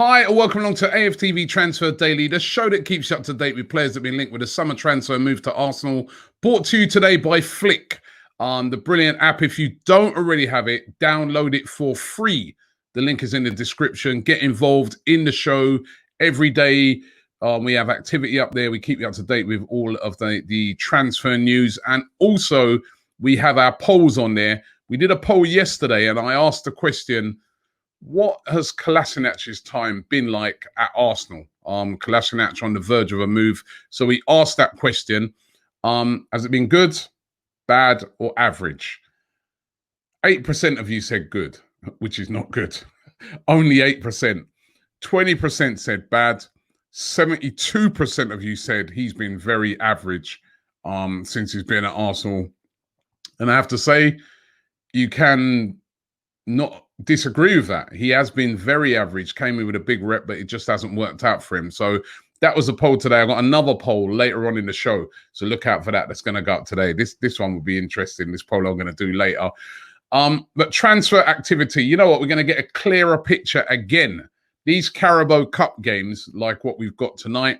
Hi, and welcome along to AFTV Transfer Daily, the show that keeps you up to date with players that have been linked with a summer transfer move to Arsenal. Brought to you today by Flick, the brilliant app. If you don't already have it, download it for free. The link is in the description. Get involved in the show every day. We have activity up there. We keep you up to date with all of the transfer news. And also, we have our polls on there. We did a poll yesterday, and I asked the question, what has Kolasinac's time been like at Arsenal? Kolasinac on the verge of a move. So we asked that question. Has it been good, bad, or average? 8% of you said good, which is not good. Only 8%. 20% said bad. 72% of you said he's been very average since he's been at Arsenal. And I have to say, you can not disagree with that. He has been very average, came in with a big rep, but it just hasn't worked out for him. So that was a poll today. I got another poll later on in the show, so look out for that. That's going to go up today. This one will be interesting, this poll I'm going to do later. But transfer activity, you know what, we're going to get a clearer picture again. These Carabao Cup games, like what we've got tonight,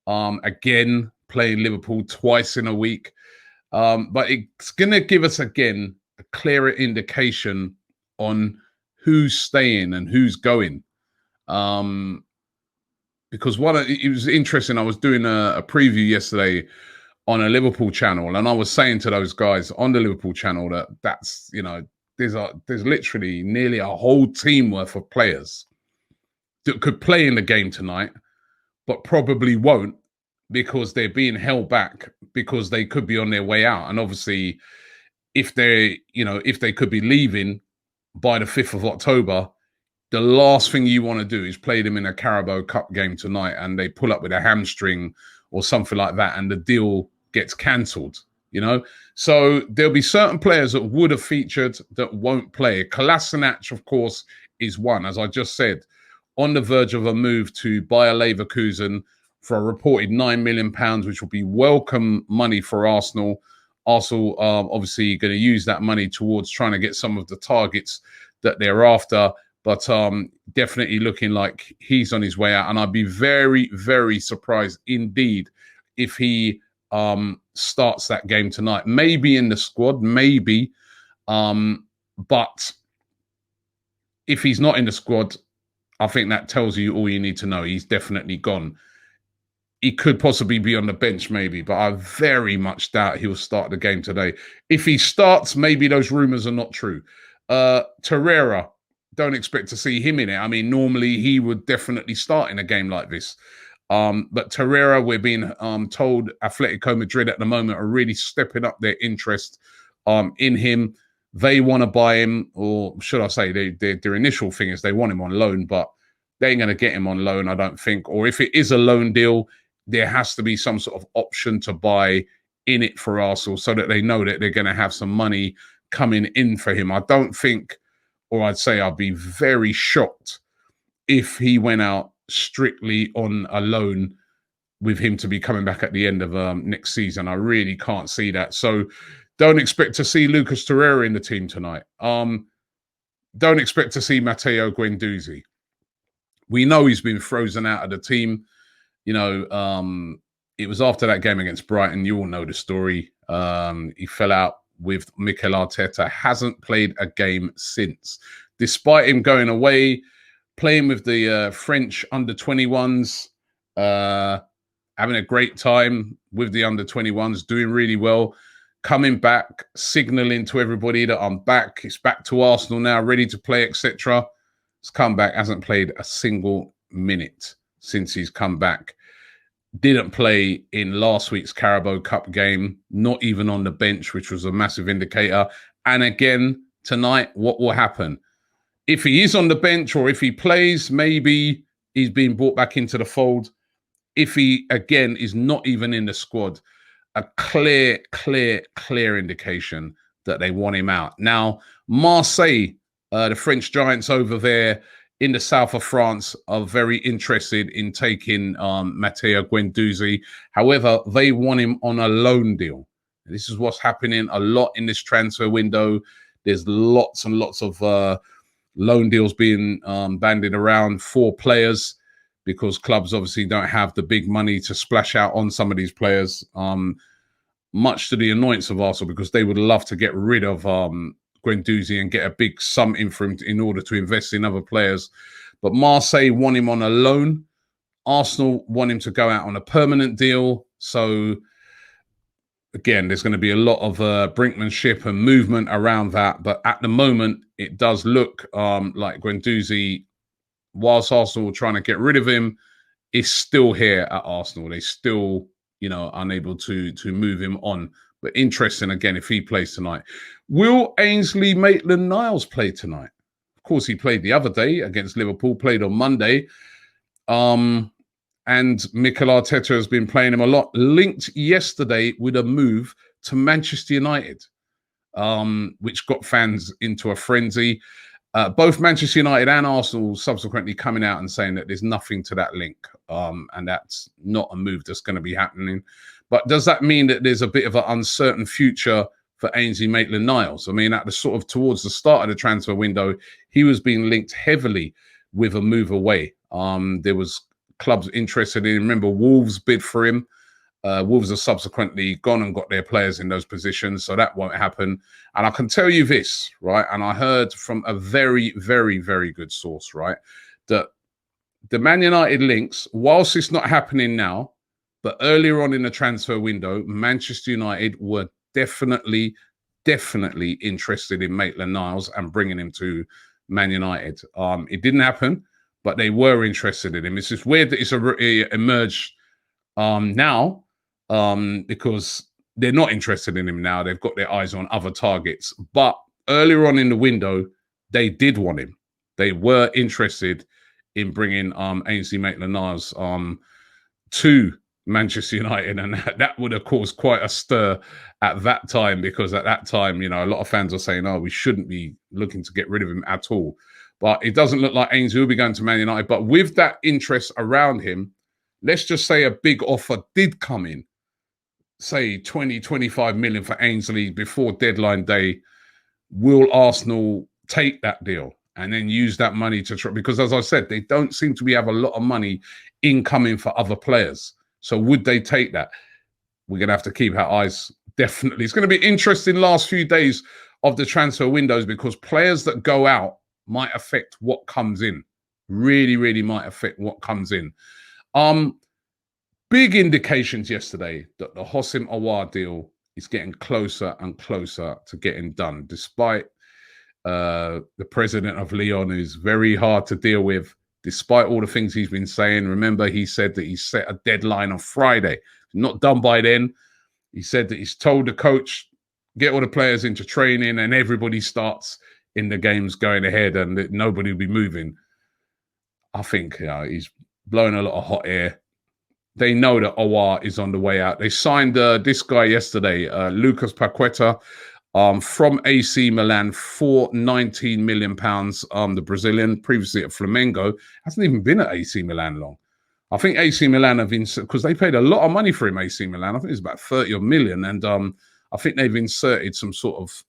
again, playing Liverpool twice in a week, but it's going to give us again a clearer indication on who's staying and who's going. Because it was interesting. I was doing a preview yesterday on a Liverpool channel, and I was saying to those guys on the Liverpool channel that's, you know, there's literally nearly a whole team worth of players that could play in the game tonight, but probably won't because they're being held back because they could be on their way out. And obviously, if they could be leaving by the 5th of October, the last thing you want to do is play them in a Carabao Cup game tonight and they pull up with a hamstring or something like that and the deal gets cancelled, you know? So there'll be certain players that would have featured that won't play. Kolasinac, of course, is one, as I just said, on the verge of a move to Bayer Leverkusen for a reported £9 million, which will be welcome money for Arsenal. Arsenal obviously going to use that money towards trying to get some of the targets that they're after, but definitely looking like he's on his way out. And I'd be very, very surprised indeed if he starts that game tonight. Maybe in the squad, maybe. But if he's not in the squad, I think that tells you all you need to know. He's definitely gone. He could possibly be on the bench, maybe, but I very much doubt he'll start the game today. If he starts, maybe those rumours are not true. Torreira, don't expect to see him in it. I mean, normally he would definitely start in a game like this. But Torreira, we're being told Atletico Madrid at the moment are really stepping up their interest in him. They want to buy him, or should I say their initial thing is they want him on loan, but they ain't going to get him on loan, I don't think. Or if it is a loan deal, there has to be some sort of option to buy in it for Arsenal so that they know that they're going to have some money coming in for him. I don't think, or I'd say I'd be very shocked if he went out strictly on a loan with him to be coming back at the end of next season. I really can't see that. So don't expect to see Lucas Torreira in the team tonight. Don't expect to see Matteo Guendouzi. We know he's been frozen out of the team. You know, it was after that game against Brighton. You all know the story. He fell out with Mikel Arteta. Hasn't played a game since. Despite him going away, playing with the French under-21s, having a great time with the under-21s, doing really well, coming back, signalling to everybody that I'm back. It's back to Arsenal now, ready to play, etc. He's come back, hasn't played a single minute since he's come back. Didn't play in last week's Carabao Cup game, not even on the bench, which was a massive indicator. And again, tonight, what will happen? If he is on the bench or if he plays, maybe he's being brought back into the fold. If he, again, is not even in the squad, a clear indication that they want him out. Now, Marseille, the French giants over there, in the south of France, are very interested in taking Matteo Guendouzi. However, they want him on a loan deal. This is what's happening a lot in this transfer window. There's lots and lots of loan deals being bandied around for players, because clubs obviously don't have the big money to splash out on some of these players, much to the annoyance of Arsenal, because they would love to get rid of Guendouzi and get a big sum in for him in order to invest in other players. But Marseille want him on a loan. Arsenal want him to go out on a permanent deal. So again, there's going to be a lot of brinkmanship and movement around that. But at the moment, it does look like Guendouzi, whilst Arsenal are trying to get rid of him, is still here at Arsenal. They still, unable to move him on. But interesting, again, if he plays tonight. Will Ainsley Maitland-Niles play tonight? Of course, he played the other day against Liverpool, played on Monday. And Mikel Arteta has been playing him a lot. Linked yesterday with a move to Manchester United, which got fans into a frenzy. Both Manchester United and Arsenal subsequently coming out and saying that there's nothing to that link, and that's not a move that's going to be happening. But does that mean that there's a bit of an uncertain future for Ainsley Maitland-Niles? I mean, towards the start of the transfer window, he was being linked heavily with a move away. There was clubs interested in him. Remember, Wolves bid for him. Wolves have subsequently gone and got their players in those positions, so that won't happen. And I can tell you this, right? And I heard from a very, very, very good source, right, that the Man United links, whilst it's not happening now, but earlier on in the transfer window, Manchester United were definitely interested in Maitland-Niles and bringing him to Man United. It didn't happen, but they were interested in him. It's just weird that it's emerged now, because they're not interested in him now. They've got their eyes on other targets. But earlier on in the window, they did want him. They were interested in bringing Ainsley Maitland-Niles to Manchester United, and that would have caused quite a stir at that time, because at that time, a lot of fans are saying, "Oh, we shouldn't be looking to get rid of him at all." But it doesn't look like Ainsley will be going to Man United. But with that interest around him, let's just say a big offer did come in, say 20, 25 million for Ainsley before deadline day. Will Arsenal take that deal and then use that money to try? Because as I said, they don't seem to have a lot of money incoming for other players. So would they take that? We're going to have to keep our eyes. Definitely. It's going to be interesting last few days of the transfer windows, because players that go out might affect what comes in. Really might affect what comes in. Big indications yesterday that the Houssem Aouar deal is getting closer and closer to getting done, despite the president of Lyon, who's very hard to deal with, despite all the things he's been saying. Remember, he said that he set a deadline on Friday. Not done by then. He said that he's told the coach, get all the players into training, and everybody starts in the games going ahead, and that nobody will be moving. I think he's blowing a lot of hot air. They know that Aouar is on the way out. They signed this guy yesterday, Lucas Paqueta, from AC Milan for £19 million. The Brazilian, previously at Flamengo, hasn't even been at AC Milan long. I think AC Milan have been, because they paid a lot of money for him, AC Milan. I think it's about 30 million. And I think they've inserted some sort of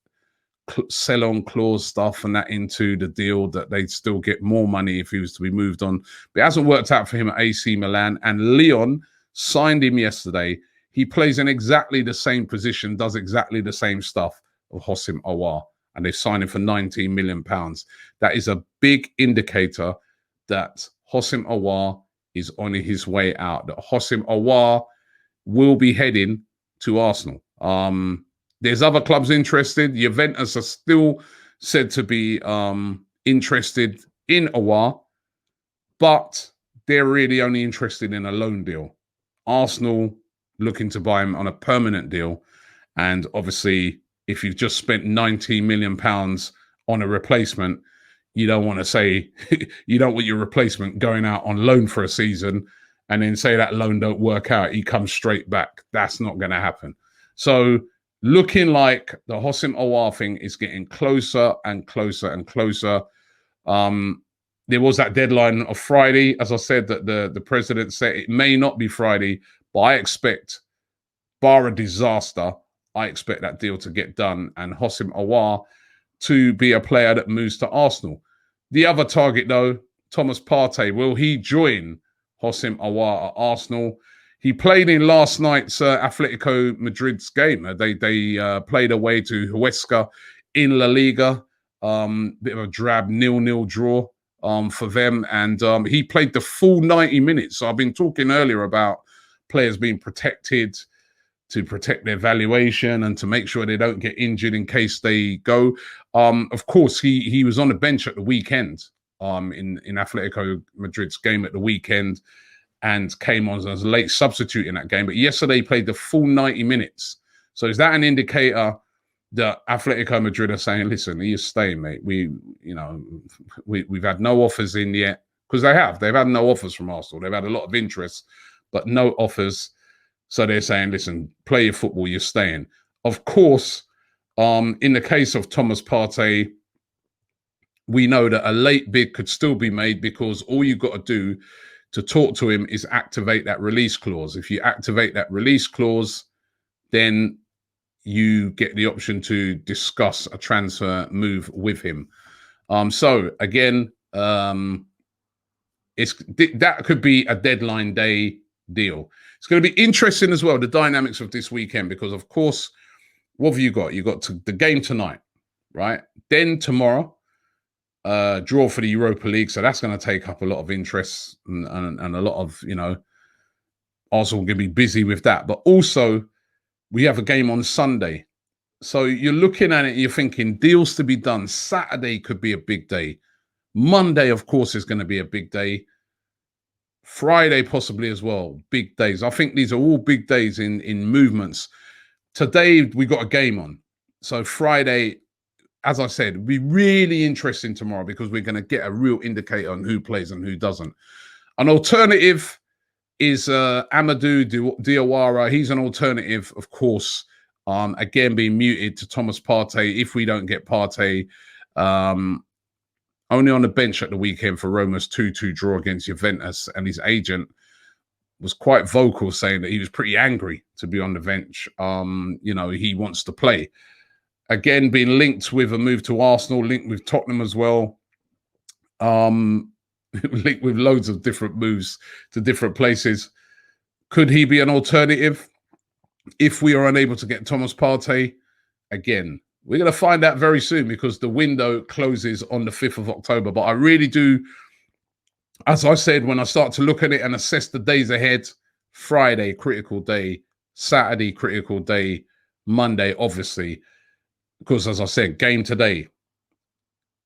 sell-on clause stuff and that into the deal, that they'd still get more money if he was to be moved on. But it hasn't worked out for him at AC Milan. And Lyon signed him yesterday. He plays in exactly the same position, does exactly the same stuff of Houssem Aouar, and they've signed him for £19 million. That is a big indicator that Houssem Aouar is on his way out, that Houssem Aouar will be heading to Arsenal. There's other clubs interested. Juventus are still said to be interested in Aouar, but they're really only interested in a loan deal. Arsenal looking to buy him on a permanent deal. And obviously, if you've just spent £19 million on a replacement, you don't want to say, you don't want your replacement going out on loan for a season and then say that loan don't work out, he comes straight back. That's not going to happen. So looking like the Houssem Aouar thing is getting closer and closer and closer. There was that deadline of Friday. As I said, that the president said it may not be Friday, but I expect, bar a disaster, I expect that deal to get done and Houssem Aouar to be a player that moves to Arsenal. The other target, though, Thomas Partey, will he join Houssem Aouar at Arsenal? He played in last night's Atletico Madrid's game. They played away to Huesca in La Liga. Bit of a drab 0-0 draw for them. And he played the full 90 minutes. So I've been talking earlier about players being protected to protect their valuation and to make sure they don't get injured in case they go. Of course, he was on the bench at the weekend in Atletico Madrid's game at the weekend and came on as a late substitute in that game. But yesterday he played the full 90 minutes. So is that an indicator that Atletico Madrid are saying, listen, you're staying, mate. We've had no offers in yet, because they've had no offers from Arsenal. They've had a lot of interest, but no offers. So they're saying, listen, play your football, you're staying. Of course, in the case of Thomas Partey, we know that a late bid could still be made, because all you've got to do to talk to him is activate that release clause. If you activate that release clause, then you get the option to discuss a transfer move with him. So again, that could be a deadline day deal. It's going to be interesting as well, the dynamics of this weekend, because of course, what have you got? You got the game tonight, right? Then tomorrow, draw for the Europa League. So that's going to take up a lot of interest and a lot of, Arsenal going to be busy with that. But also, we have a game on Sunday. So you're looking at it, you're thinking deals to be done. Saturday could be a big day. Monday, of course, is going to be a big day. Friday, possibly as well. Big days. I think these are all big days in movements. Today, we got a game on. So Friday, as I said, will be really interesting tomorrow, because we're going to get a real indicator on who plays and who doesn't. An alternative is Amadou Diawara. He's an alternative, of course, again, being muted to Thomas Partey. If we don't get Partey, only on the bench at the weekend for Roma's 2-2 draw against Juventus, and his agent was quite vocal, saying that he was pretty angry to be on the bench. He wants to play. Again, being linked with a move to Arsenal, linked with Tottenham as well. Linked with loads of different moves to different places. Could he be an alternative if we are unable to get Thomas Partey? Again, we're going to find out very soon, because the window closes on the 5th of October. But I really do, as I said, when I start to look at it and assess the days ahead, Friday, critical day, Saturday, critical day, Monday, obviously, because as I said, game today,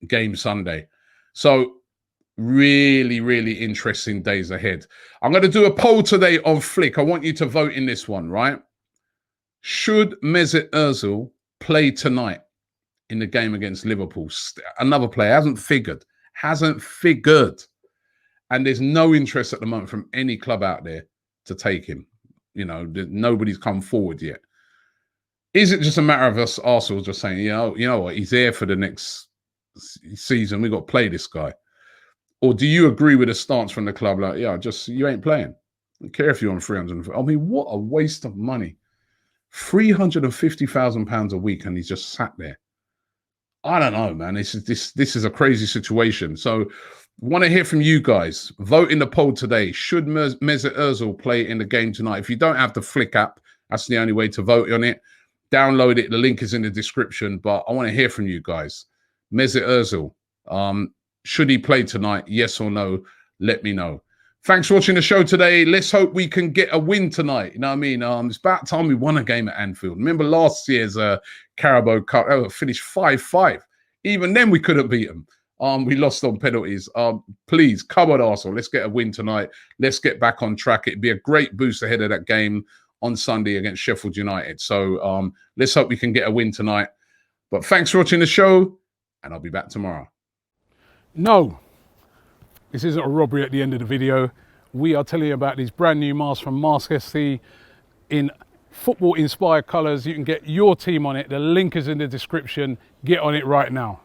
game Sunday. So really, really interesting days ahead. I'm going to do a poll today on Flick. I want you to vote in this one, right? Should Mesut Ozil play tonight in the game against Liverpool? Another player hasn't figured. And there's no interest at the moment from any club out there to take him. Nobody's come forward yet. Is it just a matter of us, Arsenal, just saying, you know what, he's there for the next season, we've got to play this guy? Or do you agree with the stance from the club, like, you ain't playing? I don't care if you're on 300. I mean, what a waste of money. £350,000 a week, and he's just sat there. I don't know, man. This is a crazy situation. So, want to hear from you guys. Vote in the poll today. Should Mesut Ozil play in the game tonight? If you don't have the Flick app, that's the only way to vote on it. Download it. The link is in the description. But I want to hear from you guys. Mesut Ozil, should he play tonight? Yes or no? Let me know. Thanks for watching the show today. Let's hope we can get a win tonight. You know what I mean? It's about time we won a game at Anfield. Remember last year's Carabao Cup? Finished 5-5. Even then, we couldn't beat them. We lost on penalties. Please, come on, Arsenal. Let's get a win tonight. Let's get back on track. It'd be a great boost ahead of that game on Sunday against Sheffield United. So let's hope we can get a win tonight. But thanks for watching the show, and I'll be back tomorrow. No, this isn't a robbery at the end of the video. We are telling you about these brand new masks from Mask SC in football-inspired colours. You can get your team on it. The link is in the description. Get on it right now.